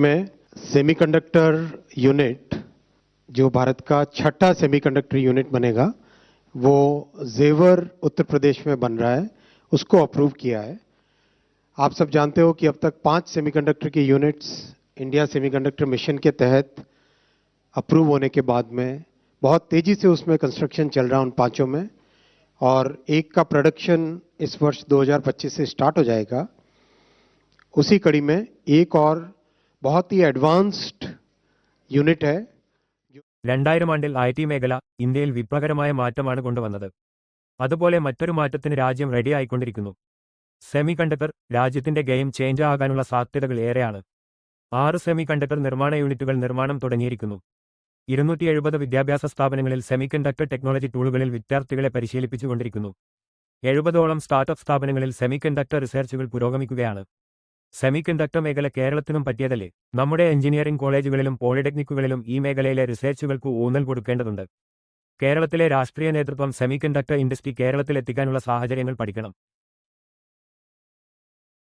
में semiconductor unit जो भारत का छठा सेमीकंडक्टर यूनिट बनेगा वो जेवर उत्तर प्रदेश में बन रहा है, उसको अप्रूव किया है। आप सब जानते हो कि अब तक 5 सेमीकंडक्टर की यूनिट्स इंडिया सेमीकंडक्टर मिशन के तहत अप्रूव होने के बाद में बहुत तेजी से उसमें कंस्ट्रक्शन चल रहा है उन पांचों में, और एक का प्रोडक्शन इस वर्ष 2025 से स्टार्ट हो जाएगा। उसी कड़ी में एक और बहुत ही एडवांस्ड യൂണിറ്റ് है। 2000 ആണ്ടിൽ ഐ.ടി. മേഖല ഇന്ത്യയിൽ വിപ്ലവകരമായ മാറ്റമാണ് കൊണ്ടുവന്നത്. അതുപോലെ മറ്റൊരു മാറ്റത്തിന് രാജ്യം റെഡിയായിക്കൊണ്ടിരിക്കുന്നു. സെമി കണ്ടക്ടർ രാജ്യത്തിന്റെ ഗെയിം ചേഞ്ചർ ആകാനുള്ള സാധ്യതകൾ ഏറെയാണ്. 6 സെമി കണ്ടക്ടർ നിർമ്മാണ യൂണിറ്റുകൾ നിർമ്മാണം തുടങ്ങിയിരിക്കുന്നു. 270 വിദ്യാഭ്യാസ സ്ഥാപനങ്ങളിൽ സെമികണ്ടക്ടർ ടെക്നോളജി ടൂളുകളിൽ വിദ്യാർത്ഥികളെ പരിശീലിപ്പിച്ചുകൊണ്ടിരിക്കുന്നു. 70ഓളം സ്റ്റാർട്ടപ്പ് സ്ഥാപനങ്ങളിൽ സെമികണ്ടക്ടർ റിസർച്ചുകൾ പുരോഗമിക്കുകയാണ്. സെമികണ്ടക്ടർ മേഖല കേരളത്തിനും പറ്റിയതല്ലേ? നമ്മുടെ എഞ്ചിനീയറിംഗ് കോളേജുകളിലും പോളിടെക്നിക്കുകളിലും ഈ മേഖലയിലെ റിസർച്ചുകൾക്ക് ഊന്നൽ കൊടുക്കേണ്ടതുണ്ട്. കേരളത്തിലെ രാഷ്ട്രീയ നേതൃത്വം സെമികണ്ടക്ടർ ഇൻഡസ്ട്രി കേരളത്തിലെത്തിക്കാനുള്ള സാഹചര്യങ്ങൾ പഠിക്കണം.